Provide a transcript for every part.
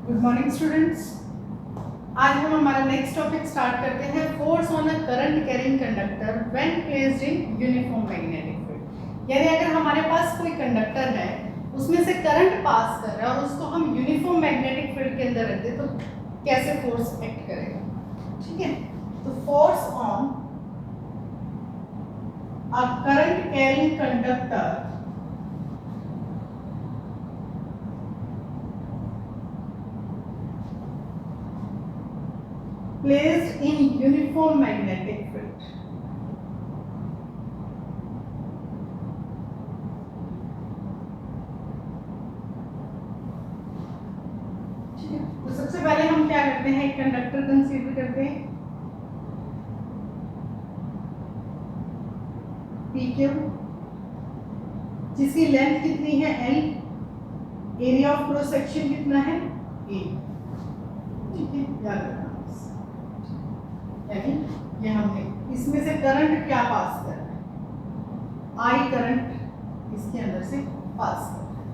Good morning students. आज हम हमारा नेक्स्ट टॉपिक स्टार्ट करते हैं, force on a current carrying conductor when placed in uniform magnetic field. यानी अगर हमारे पास कोई कंडक्टर है, उसमें से करंट पास कर रहा है और उसको हम यूनिफॉर्म मैग्नेटिक फील्ड के अंदर रखते तो कैसे फोर्स एक्ट करेगा। ठीक है, तो force on a current carrying conductor placed in uniform magnetic field. ठीक है, तो सबसे पहले हम क्या करते हैं, एक कंडक्टर कंसीडर करते हैं PQ, जिसकी लेंथ कितनी है L, area of cross section कितना है A। ठीक है, याद रखना। यानी ये हमने इसमें से करंट क्या पास कर रहा है, I करंट इसके अंदर से पास कर रहा है।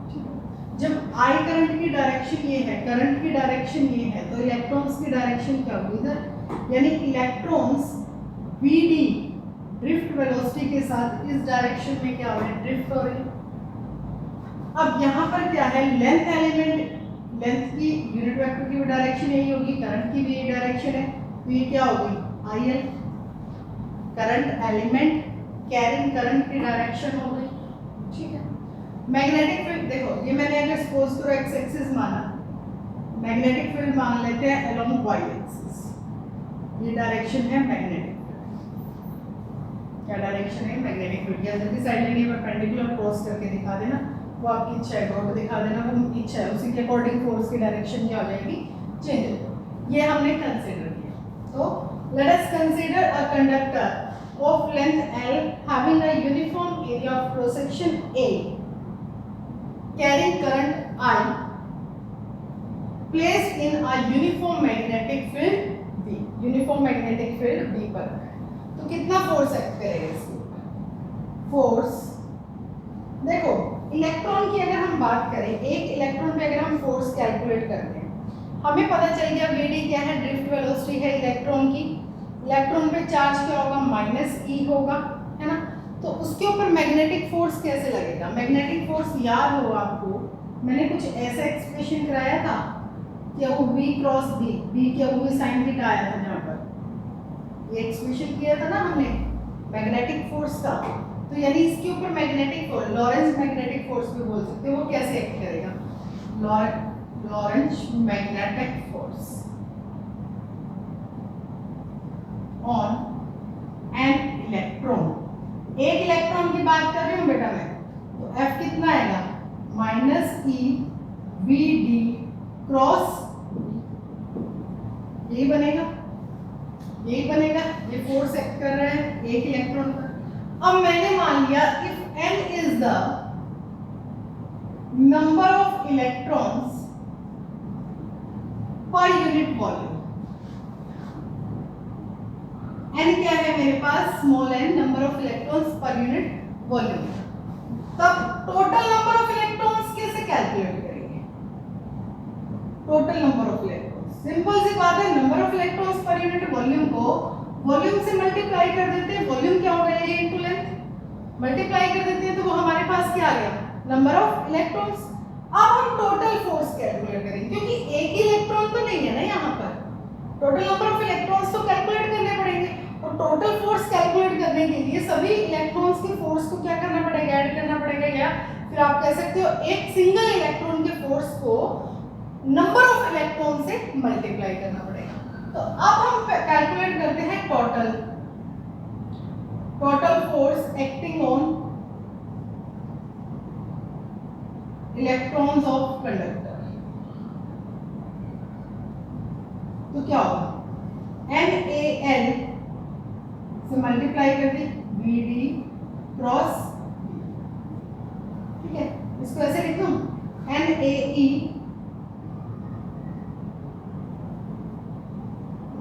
ठीक है, जब I करंट की डायरेक्शन ये है, करंट की डायरेक्शन ये है, तो इलेक्ट्रॉन्स की डायरेक्शन क्या होगी इधर, यानी इलेक्ट्रॉन्स BD ड्रिफ्ट वेलोसिटी के साथ इस डायरेक्शन में क्या हो रहे हैं, ड्रिफ्ट हो रहे हैं। अब यहाँ पर क्या है, लेंथ एलिमेंट, लेंथ की यूनिट वेक्टर की भी डायरेक्शन यही होगी, करंट की भी यही डायरेक्शन है, तो ये क्या होगी IL, current element carrying current की डायरेक्शन हो गई। ठीक है, मैग्नेटिक फील्ड देखो, ये मैंने अगर सपोज करो एक्स एक्सिस माना, मैग्नेटिक फील्ड मान लेते हैं अलोंग वाई एक्सिस, ये डायरेक्शन है मैग्नेटिक फील्ड। क्या डायरेक्शन है, मैग्नेटिक फील्ड। या जल्दी साइड लाइन ये परपेंडिकुलर क्रॉस करके दिखा देना, वो आपकी इच्छा है, डॉट दिखा देना, वो इच्छा है, उसी के अकॉर्डिंग फोर्स की डायरेक्शन क्या हो जाएगी, चेंज हो। ये हमने कंसीडर किया। तो let us consider a conductor of length L having a uniform area of cross section A carrying current I placed in a uniform magnetic field B, uniform magnetic field B पर। तो कितना force act करेगा इसके ऊपर, force देखो electron की अगर हम बात करें, एक इलेक्ट्रॉन पे अगर हम फोर्स कैलकुलेट करते हैं, हमें पता चल गया VD क्या है, ड्रिफ्ट वेलोसिटी है इलेक्ट्रॉन की। इलेक्ट्रॉन पे चार्ज क्या होगा, -E होगा, है ना। तो उसके ऊपर मैग्नेटिक फोर्स कैसे लगेगा, मैग्नेटिक फोर्स याद हो आपको, मैंने कुछ ऐसा एक्सप्रेशन कराया था, क्या वो V क्रॉस B, B क्या वो साइन थीटा आया था जहाँ पर, ये एक्सप्रेशन किया था ना हमने मैग्नेटिक फोर्स का। तो यानी इसके ऊपर magnetic force, Lawrence magnetic force भी बोल सकते हो, वो कैसे एक्ट करेगा, Lorentz magnetic force on an electron। एक इलेक्ट्रॉन की बात कर रही हूँ बेटा मैं, तो F कितना आएगा, -E VD क्रॉस, यही बनेगा, यही बनेगा, ये फोर्स एक्ट कर रहा है एक इलेक्ट्रॉन पर। अब मैंने मान लिया if N is the number of electrons per unit volume, n क्या है मेरे पास, small n, number of electrons per unit volume. तब टोटल नंबर ऑफ इलेक्ट्रॉन्स कैसे कैलकुलेट करेंगे, total number of electrons, simple सी बात है, number of electrons per unit volume को वॉल्यूम से मल्टीप्लाई कर देते हैं, वॉल्यूम क्या हो गया ये इनटू लेंथ, मल्टीप्लाई कर देते हैं, तो वो हमारे पास क्या आ गया, नंबर ऑफ इलेक्ट्रॉन्स। अब हम टोटल फोर्स कैलकुलेट करेंगे, क्योंकि एक ही इलेक्ट्रॉन तो नहीं है ना यहाँ पर, टोटल नंबर ऑफ इलेक्ट्रॉन्स तो कैलकुलेट करने पड़ेंगे, और टोटल फोर्स कैलकुलेट करने के लिए सभी इलेक्ट्रॉन्स के फोर्स को क्या करना पड़ेगा, ऐड करना पड़ेगा, या फिर आप कह सकते हो एक सिंगल इलेक्ट्रॉन के फोर्स को नंबर ऑफ इलेक्ट्रॉन से मल्टीप्लाई करना पड़ेगा। तो अब हम कैलकुलेट करते हैं total force acting on electrons of conductor. तो क्या होगा, NaL से मल्टीप्लाई कर दी VD क्रॉस, ठीक है, इसको ऐसे लिख दूं NaE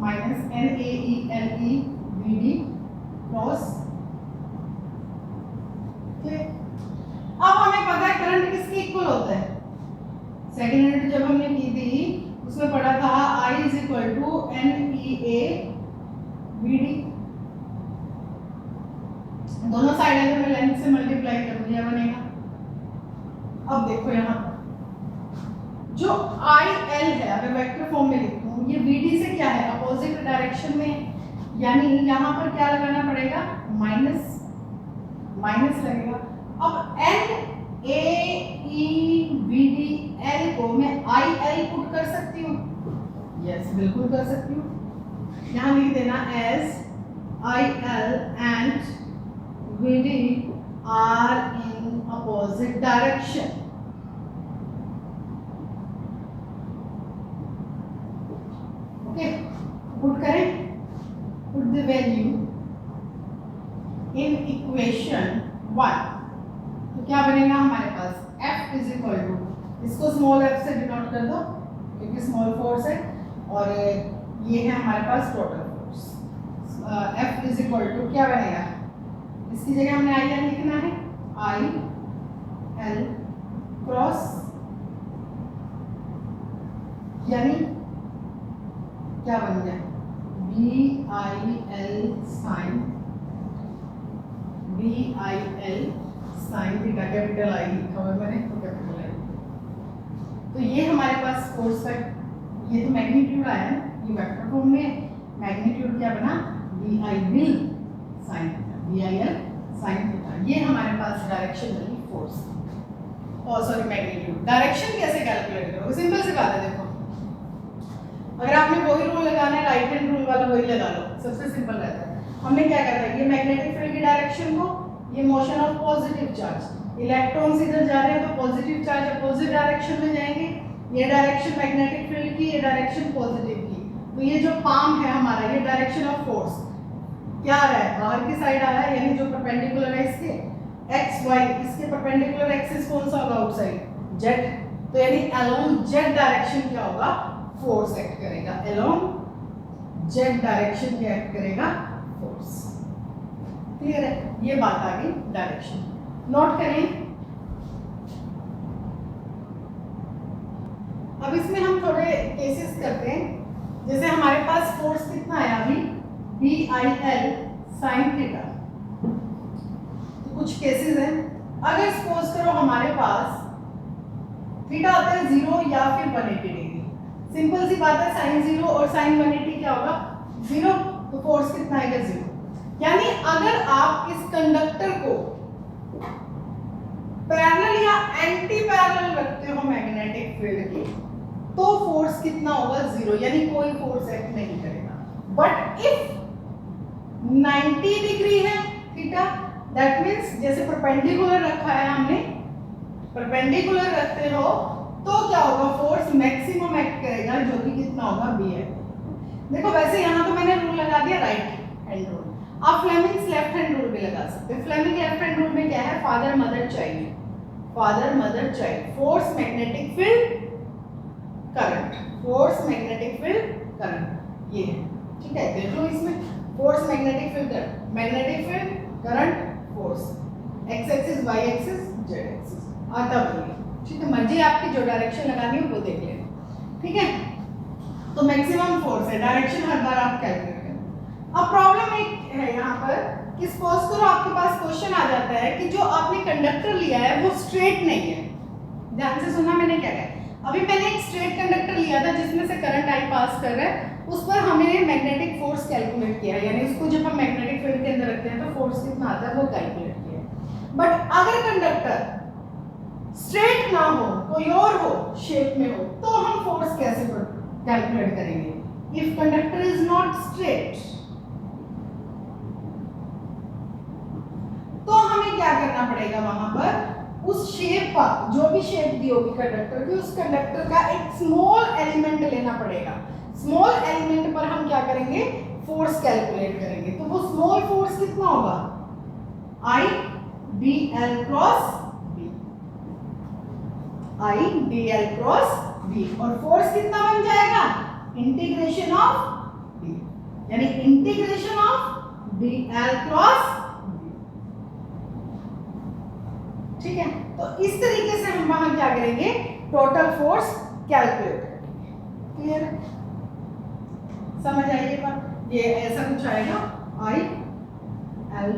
minus NaELE VD cross. अब हमें पता है करंट किसके इक्वल होता है, सेकेंड यूनिट जब हमने की थी उसमें पढ़ा था I is equal to NEA VD, दोनों साइड अगर मैं लेंथ से मल्टीप्लाई करूँ यह बनेगा। अब देखो यहाँ जो IL है अगर वेक्टर फॉर्म में लिखूं ये VD से क्या है अपोजिट डायरेक्शन में, यानी यहाँ पर क्या लगाना पड़ेगा माइनस लगेगा। अब NAEVDL को मैं IL पुट कर सकती हूँ, यस बिल्कुल कर सकती हूँ। यहाँ लिख देना as IL and VD are in opposite direction. Okay, put करें, put the value in equation 1, तो क्या बनेगा हमारे पास F इज इक्वल टू, इसको स्मॉल f से डिनोट कर दो क्योंकि स्मॉल फोर्स है, और ये है हमारे पास total force. F is equal to क्या बनेगा, इसकी जगह हमने IL लिखना है, IL क्रॉस, यानी क्या बन गया BIL sine theta, capital I लिखा हुआ मैंने तो कैपिटल I। तो ये हमारे पास फोर्स का ये तो मैग्नीट्यूड आया है, ये वेक्टर फॉर्म में मैग्नीट्यूड क्या बना BIL साइन थीटा, ये हमारे पास डायरेक्शन वाली फोर्स और सॉरी मैग्नीट्यूड। डायरेक्शन कैसे कैलकुलेट करोगे, सिंपल सी बात है। देखो अगर आपने वही रूल लगाना है राइट हैंड रूल वाला वही लगा लो, सबसे सिंपल रहता है। हमने क्या करना है, ये मैग्नेटिक फील्ड की डायरेक्शन को, ये motion of positive charge, electrons इधर जा रहे हैं तो पॉजिटिव चार्ज अपोजिट डायरेक्शन में जाएंगे, ये डायरेक्शन मैग्नेटिक फील्ड की, ये डायरेक्शन पॉजिटिव की। तो ये जो पाम है हमारा, ये डायरेक्शन ऑफ फोर्स क्या आ रहा है, बाहर की साइड आ रहा है, यानी जो परपेंडिकुलर है इसके एक्स वाई, इसके परपेंडिकुलर एक्सिस कौन सा होगा आउटसाइड जेड, तो यानी अलोंग जेड डायरेक्शन क्या होगा फोर्स एक्ट करेगा, अलोंग जेड डायरेक्शन क्या एक्ट करेगा फोर्स। क्लियर है, ये बात आ गई डायरेक्शन, नोट करें। अब इसमें हम थोड़े केसेस करते हैं, जैसे हमारे पास फोर्स कितना आया अभी BIL साइन थीटा, तो कुछ केसेस हैं। अगर सपोज करो हमारे पास थीटा आता है 0 या फिर 180 डिग्री, सिंपल सी बात है साइन 0 और साइन 180 क्या होगा 0, तो फोर्स कितना आएगा 0। यानी अगर आप इस कंडक्टर को पैरेलल या एंटी पैरेलल रखते हो मैग्नेटिक फील्ड की, तो फोर्स कितना होगा 0, यानी कोई फोर्स एक्ट नहीं करेगा। बट इफ 90 डिग्री है थीटा, दैट मींस जैसे परपेंडिकुलर रखा है हमने, परपेंडिकुलर रखते हो तो क्या होगा फोर्स मैक्सिमम एक्ट करेगा, जो कि कितना होगा BI। देखो वैसे यहाँ तो मैंने रूल लगा दिया राइट हैंड रूल, आप फ्लेमिंग्स लेफ्ट हैंड रूल भी लगा सकते हो। फ्लेमिंग लेफ्ट हैंड रूल में क्या है, father mother child, father mother child, force magnetic field current, force magnetic field current, ये है ठीक है। देख लो इसमें force magnetic field current, magnetic field current force, x axis y axis z axis आता बनेगा, ठीक है। मर्जी आपकी जो डायरेक्शन लगानी हो वो देख लेना, ठीक है। तो मैक्सिमम फोर्स है, डायरेक्शन हर बार आप कैलकुलेट करें। अब प्रॉब्लम एक है यहाँ पर कि सपोज करो आपके पास क्वेश्चन आ जाता है कि जो आपने कंडक्टर लिया है वो स्ट्रेट नहीं है। ध्यान से सुनना मैंने क्या कहा, अभी मैंने एक स्ट्रेट कंडक्टर लिया था जिसमें से करंट आई पास कर रहा है, उस पर हमने मैग्नेटिक फोर्स कैलकुलेट किया, यानी उसको जब हम मैग्नेटिक फील्ड के अंदर रखते हैं तो फोर्स कितना आता है वो कैलकुलेट किया। बट अगर कंडक्टर स्ट्रेट ना हो, कोई और हो शेप में हो, तो हम फोर्स कैसे कैलकुलेट करेंगे। If conductor is not straight, तो हमें क्या करना पड़ेगा, वहां पर उस शेप का, जो भी शेप दी होगी कंडक्टर की, उस कंडक्टर का एक स्मॉल एलिमेंट लेना पड़ेगा। स्मॉल एलिमेंट पर हम क्या करेंगे, फोर्स कैलकुलेट करेंगे। तो वो स्मॉल फोर्स कितना होगा, I dl cross b, I dl cross b, और फोर्स कितना बन जाएगा, इंटीग्रेशन ऑफ b, यानी integration of dl cross b, ठीक है। तो इस तरीके से हम वहां क्या करेंगे, टोटल फोर्स कैलकुलेट करेंगे। क्लियर है, समझ आई ये बात? ये ऐसा कुछ आएगा आई एल,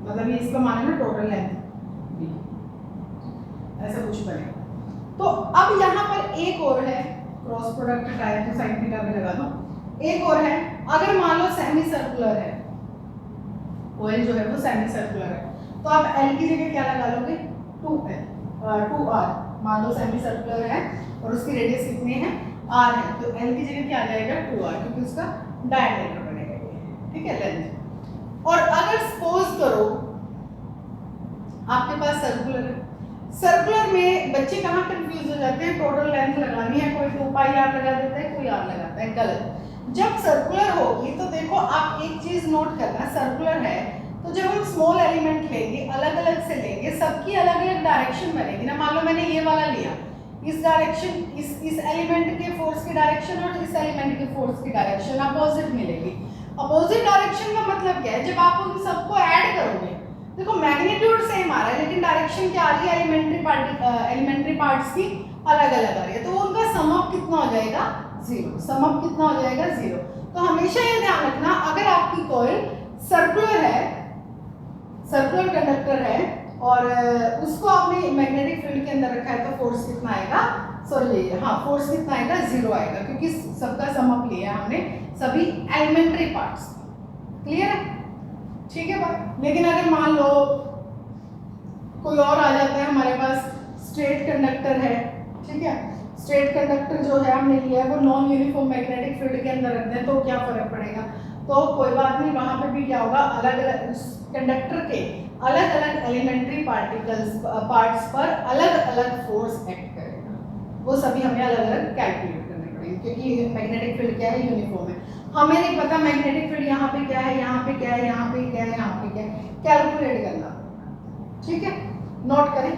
मतलब ये इसका माने ना टोटल लेंथ बी, ऐसा कुछ बनेगा। तो अब यहाँ पर एक और है, क्रॉस प्रोडक्ट हटाए तो साइन थीटा भी लगा दो। एक और है, अगर मान लो सेमी सर्कुलर है, ऑयल जो है वो सेमी सर्कुलर है, तो आप एल की जगह क्या लगा लोगे, 2r। मान लो सेमी सर्कुलर है और उसकी रेडियस कितनी है, r है, तो l की जगह क्या आ जाएगा, 2r, क्योंकि उसका डायमीटर बनेगा ये, ठीक है, लेंथ। और अगर सपोज करो आपके पास सर्कुलर है, सर्कुलर में बच्चे कहाँ कंफ्यूज हो जाते हैं, टोटल लेंथ लगानी है, कोई 2πr लगा देता है, कोई r लगाता है, गलत। जब सर्कुलर होगी तो देखो आप एक चीज नोट करना, सर्कुलर है तो जब हम स्मॉल एलिमेंट लेंगे, अलग अलग से लेंगे, सबकी अलग अलग डायरेक्शन बनेगी ना। मान लो मैंने ये वाला लिया, इस डायरेक्शन, इस एलिमेंट के फोर्स की डायरेक्शन और इस एलिमेंट के फोर्स की डायरेक्शन अपोजिट मिलेगी। अपोजिट डायरेक्शन का मतलब क्या है, जब आप उन सबको ऐड करोगे, देखो मैग्नीट्यूड सेम आ रहा है लेकिन डायरेक्शन क्या आ रही है, एलिमेंट्री पार्ट्स की अलग अलग आ रही है, तो उनका सम अप कितना हो जाएगा, 0। सम अप कितना हो जाएगा, 0। तो हमेशा ये ध्यान रखना, अगर आपकी कॉइल सर्कुलर है, सर्कुलर कंडक्टर है और उसको आपने मैग्नेटिक फील्ड के अंदर रखा है, तो फोर्स कितना आएगा, सॉरी हाँ, फोर्स कितना आएगा, 0 आएगा, क्योंकि सबका सम अप लिया हमने सभी एलिमेंट्री पार्ट्स। क्लियर है, ठीक है बात। लेकिन अगर मान लो कोई और आ जाता है हमारे पास, स्ट्रेट कंडक्टर है, ठीक है, स्ट्रेट कंडक्टर जो है हमने लिया है वो नॉन यूनिफॉर्म मैग्नेटिक फील्ड के अंदर रखते हैं, तो क्या फर्क पड़ेगा, तो कोई बात नहीं, वहां पे भी क्या होगा, अलग अलग कंडक्टर के अलग अलग एलिमेंट्री पार्ट्स पर अलग अलग फोर्स एक्ट करेगा, वो सभी हमें अलग अलग कैलकुलेट करने पड़ेंगे, क्योंकि मैग्नेटिक फील्ड क्या है, यूनिफॉर्म है। हमें नहीं पता मैग्नेटिक फील्ड यहाँ पे क्या है, यहाँ पे क्या है, यहाँ पे क्या है, यहाँ पे क्या है, कैलकुलेट करना, ठीक है, नोट करें।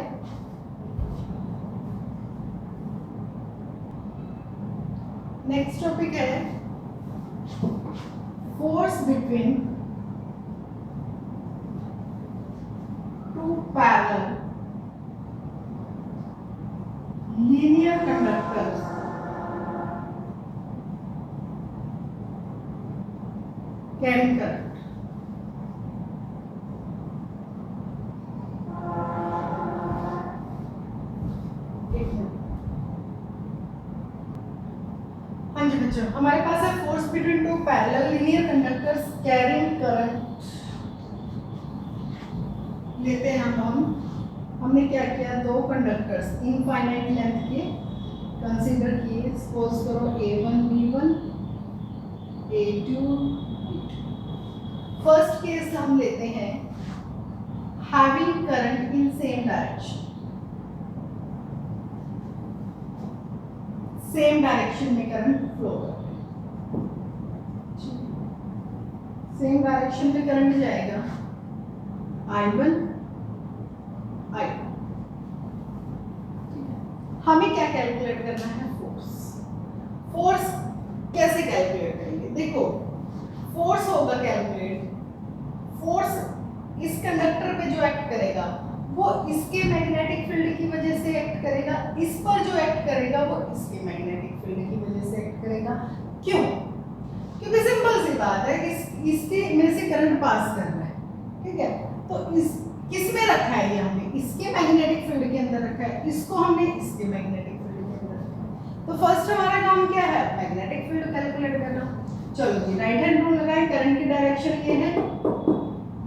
नेक्स्ट टॉपिक है force between two parallel linear conductors carry current. हाँ जी बच्चों, हमारे पास है force between two parallel linear conductors carrying current लेते हैं हम। हमने क्या किया, दो कंडक्टर्स इनफाइनाइट लेंथ के कंसीडर किए, सपोज करो A1 B1 A2 B2। First case हम लेते हैं having current in same direction, same direction में करंट फ्लो कर रहा है, सेम डायरेक्शन में करंट जाएगा I1 I2। हमें क्या कैलकुलेट करना है, फोर्स। फोर्स कैसे कैलकुलेट करेंगे, देखो फोर्स होगा कैलकुलेट, फोर्स इस कंडक्टर पे जो एक्ट करेगा वो इसके मैग्नेटिक फील्ड की वजह से एक्ट करेगा, इस पर जो एक्ट करेगा वो इसके मैग्नेटिक फील्ड की वजह से एक्ट करेगा। क्यों, क्योंकि सिंपल सी बात है, इसके में से करंट पास कर रहा है, ठीक है, तो इस किस में रखा है, ये हमने इसके मैग्नेटिक फील्ड के अंदर रखा है, इसको हमने इसके मैग्नेटिक फील्ड के अंदर रखा है। तो फर्स्ट हमारा काम क्या है, मैग्नेटिक फील्ड कैलकुलेट करना। चलो जी, राइट हैंड रूल लगाएं, करंट की डायरेक्शन ये है,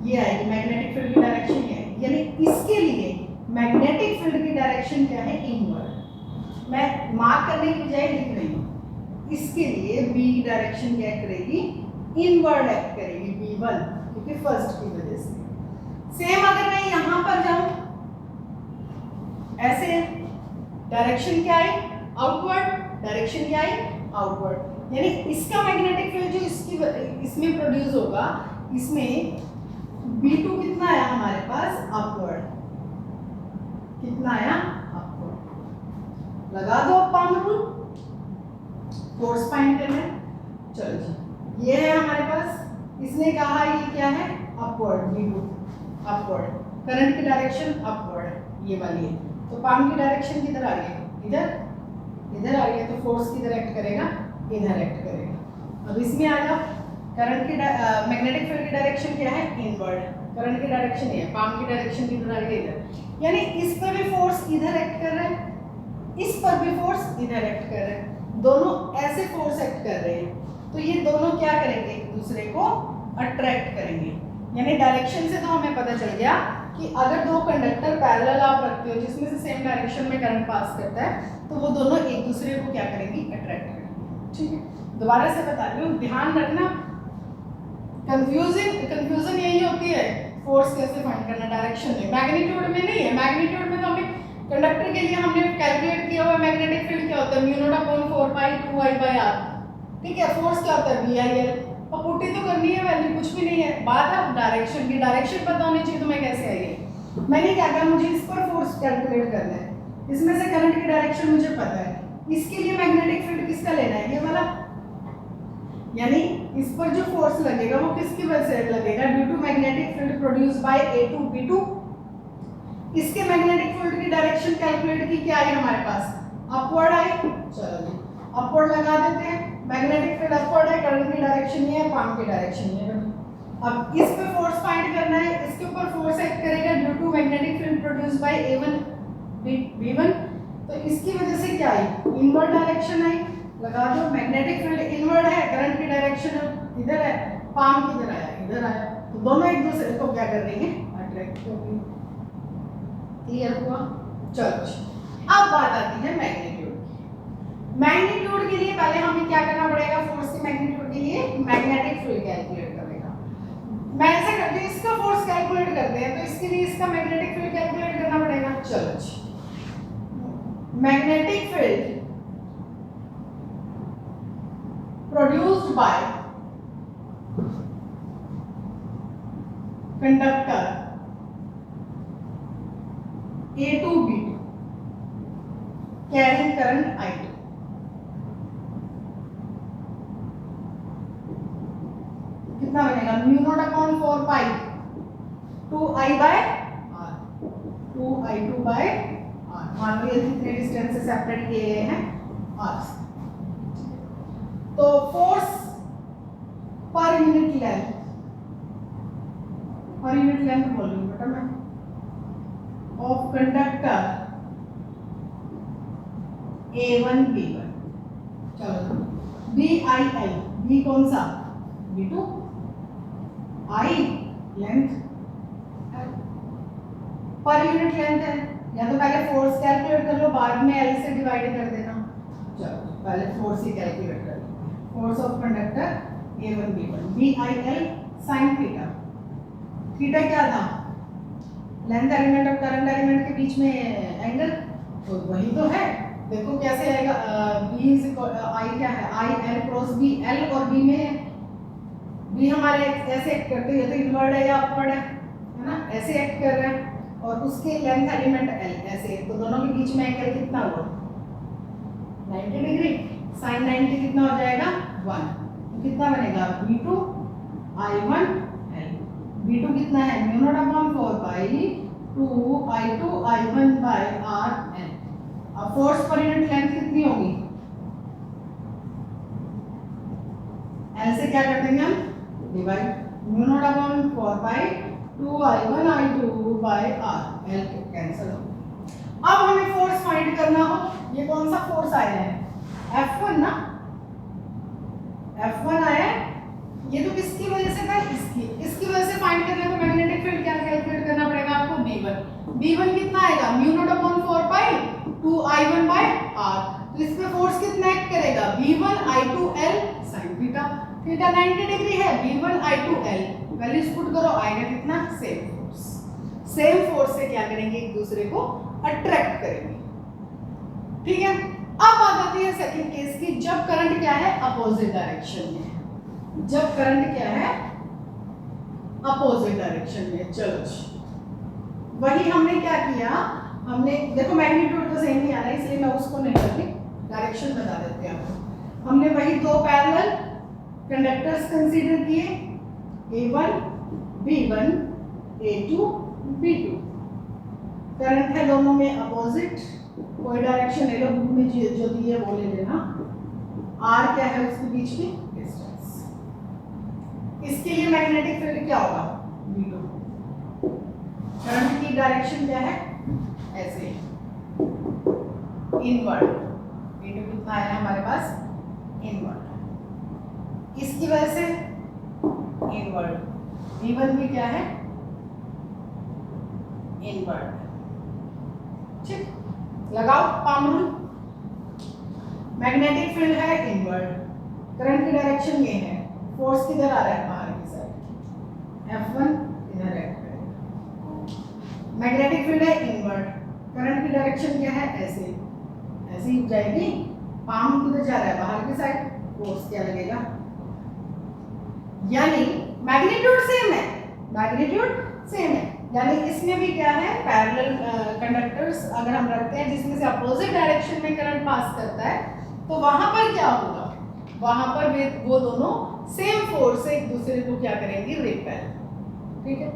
ये आएगी मैग्नेटिक फील्ड की डायरेक्शन ये है, यानी इसके लिए मैग्नेटिक फील्ड की डायरेक्शन क्या है, इनवर्ड। मैं मार्क करने की बजाय लिख रही हूँ, इसके लिए बी की डायरेक्शन क्या करेगी, इनवर्ड एक्ट करेगी B1, क्योंकि फर्स्ट की वजह से। सेम अगर मैं यहां पर जाऊं, ऐसे डायरेक्शन क्या है, आउटवर्ड, डायरेक्शन क्या है, आउटवर्ड, यानी इसका मैग्नेटिक फील्ड जो इसमें प्रोड्यूस होगा, इसमें B2 कितना आया हमारे पास, अपवर्ड, कितना आया, अपवर्ड। लगा दो पाम रूल, फोर्स फाइंड करना है। चलो जी, ये है हमारे पास, इसने कहा ये क्या है, अपवर्ड, B2 अपवर्ड, करंट की डायरेक्शन अपवर्ड, ये वाली है, तो पाम की डायरेक्शन किधर आ रही है, इधर इधर आ रही है, तो फोर्स किधर एक्ट करेगा, इधर एक्ट करेगा। अब इसमें आ जाओ, करंट की मैग्नेटिक फील्ड की डायरेक्शन क्या है, इनवर्ड, करंट की डायरेक्शन ये है, पाम की डायरेक्शन किधर आ रही है, इधर, यानी इस पर भी फोर्स इधर एक्ट कर रहा है, इस पर भी फोर्स इधर एक्ट कर रहा है, दोनों ऐसे फोर्स एक्ट कर रहे हैं, तो ये दोनों क्या करेंगे, एक दूसरे को अट्रैक्ट करेंगे। यानी डायरेक्शन से तो हमें पता चल गया कि अगर दो कंडक्टर पैरेलल आप रखते हो जिसमें से सेम डायरेक्शन में करंट पास करता है, तो वो दोनों एक दूसरे को क्या करेंगी, अट्रैक्ट करेंगे। ठीक है, दोबारा से बता रही हूँ, ध्यान रखना, कंफ्यूजन यही होती है, फोर्स कैसे फाइंड करना डायरेक्शन में, मैग्नीट्यूड में नहीं है। मैग्नीट्यूड में तो हमें कंडक्टर के लिए हमने कैलकुलेट किया हुआ मैग्नेटिक फील्ड क्या होता है, mu naught upon 4 pi 2 I by R. ठीक है, फोर्स क्या होता है, वी आई एल, और पुट्टी तो करनी है, वैल्यू कुछ भी नहीं है। बात अब डायरेक्शन की, डायरेक्शन पता होनी चाहिए, तो मैं कैसे आई, मैंने क्या कहा, मुझे इस पर फोर्स कैलकुलेट करना है, इसमें से करंट की डायरेक्शन मुझे पता है, इसके लिए मैग्नेटिक फील्ड किसका लेना है, ये वाला, यानी इस पर जो फोर्स लगेगा वो किसकी वजह से लगेगा, due to magnetic field produced by A2 B2। इसके मैग्नेटिक फील्ड की डायरेक्शन कैलकुलेट की, क्या आई हमारे पास, अपवर्ड आई, चलो जी अपवर्ड लगा देते हैं, मैग्नेटिक फील्ड अपवर्ड है, करंट की डायरेक्शन ये है, पाम की डायरेक्शन ये है। अब इस पे फोर्स फाइंड करना है, इसके ऊपर फोर्स एक्ट करेगा due to magnetic field produced by A1 B1, तो इसकी वजह से क्या आई, इनवर्ड डायरेक्शन आई, लगा दो, मैग्नेटिक फील्ड इनवर्ड है, करंट की डायरेक्शन इधर है, पाम किधर आया, इधर आया, तो दोनों एक दूसरे को क्या कर रही हैं, अट्रैक्ट कर रही हैं। क्लियर हुआ, चलो अब बात आती है मैग्नीट्यूड। मैग्नीट्यूड के लिए पहले हमें क्या करना पड़ेगा, फोर्स की मैग्नीट्यूड के लिए मैग्नेटिक फील्ड कैलकुलेट करेगा। मैं ऐसा करती हूँ, इसका फोर्स कैलकुलेट करते हैं, तो इसके लिए इसका मैग्नेटिक फील्ड कैलकुलेट करना पड़ेगा। चलो, magnetic field produced by conductor A2 B2 carrying current I2, कितना बनेगा, mu naught upon 4 pi 2 I by R, 2 I2 by आर, मान लो ये कितने डिस्टेंस से सेपरेट किए गए हैं, आर। तो फोर्स पर यूनिट लेंथ, पर यूनिट लेंथ बोल रही हूँ बेटा मैं, ऑफ कंडक्टर A1 B1, चलो BIL, B कौन सा, B2, I लेंथ पर यूनिट लेंथ है, या तो पहले फोर्स कैलकुलेट कर लो, बाद में L से डिवाइड कर देना। चलो पहले फोर्स ही कैलकुलेट कर लो, force of conductor A1 B1, BIL sin theta, theta क्या था, लेंथ एलिमेंट और करंट एलिमेंट के बीच में एंगल, तो वही तो है। देखो कैसे आएगा, B I क्या है, IL क्रॉस B, L और B में B हमारे ऐसे एक्ट करते हैं, ये तो इनवर्ड है या अपवर्ड है ना, ऐसे एक्ट कर रहे हैं, और उसके लेंथ एलिमेंट L ऐसे, तो दोनों के बीच में एंगल कितना हुआ, 90 डिग्री, sin 90 कितना हो जाएगा 1, तो कितना बनेगा B2 I1 L, B2 कितना है, mu naught upon 4 pi 2 I2 I1 by R L। अब फोर्स पर यूनिट लेंथ कितनी होगी, L से क्या कर देंगे हम, divide, mu naught upon 4 pi 2 I1 I2 by R L cancel हो। अब हमें फोर्स फाइंड करना हो, ये कौन सा फोर्स आया है, F1 ना, F1 आया, ये तो किसकी वजह से था, इसकी वजह से फाइंड करना है, तो मैग्नेटिक फील्ड क्या कैलकुलेट करना पड़ेगा आपको, B1 कितना आएगा, mu naught upon 4 pi 2 I1 by R, तो इस पे फोर्स कितना एक्ट करेगा, B1 I2 L sin theta, theta 90 degree है, B1 I2 L, values put करो, आएगा कितना, सेम फोर्स से क्या करेंगे, एक दूसरे को अट्रैक्ट करेंगे। ठीक है, अब बात आती है सेकंड केस की, जब करंट क्या है, अपोजिट डायरेक्शन में है, जब करंट क्या है, अपोजिट डायरेक्शन में। चलो वही हमने क्या किया, हमने देखो मैग्नीट्यूड तो सेम ही आ रहा है, इसलिए मैं उसको नहीं करती, डायरेक्शन बता देते हैं आपको। हमने वही दो पैरेलल कंडक्टर्स कंसीडर किए, A1 B1 A2 B2, current है दोनों में अपोजिट, कोई डायरेक्शन ले लो बुक में जो दी है वो ले लेना। आर क्या है उसके बीच की डिस्टेंस। इसके लिए मैग्नेटिक फील्ड क्या होगा, V2। करंट की डायरेक्शन क्या है, ऐसे इनवर्ड। V2 कितना आया हमारे पास, इनवर्ड। इसकी वजह से इनवर्ड। V1 भी क्या है, इनवर्ड। ठीक, लगाओ पाम रूल। मैग्नेटिक फील्ड है इनवर्ड, करंट की डायरेक्शन ये है, फोर्स किधर आ रहा है, बाहर की साइड, F1 इधर एक्ट करेगा। मैग्नेटिक फील्ड है इनवर्ड, करंट की डायरेक्शन क्या है, ऐसे ऐसे ही जाएगी, पाम किधर जा रहा है, बाहर की साइड, फोर्स क्या लगेगा, यानी मैग्नीट्यूड सेम है, मैग्नीट्यूड सेम है। यानी इसमें भी क्या है, पैरेलल कंडक्टर्स अगर हम रखते हैं जिसमें से अपोजिट डायरेक्शन में करंट पास करता है, तो वहां पर क्या होगा, वहां पर वो दोनों सेम फोर्स से एक दूसरे को क्या करेंगे, रिपेल। ठीक है,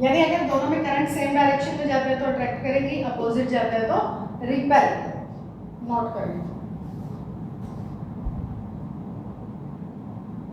यानी अगर दोनों में करंट सेम डायरेक्शन में जाता है तो अट्रैक्ट करेंगी, अपोजिट जाता है तो रिपेल। नोट कर लीजिए।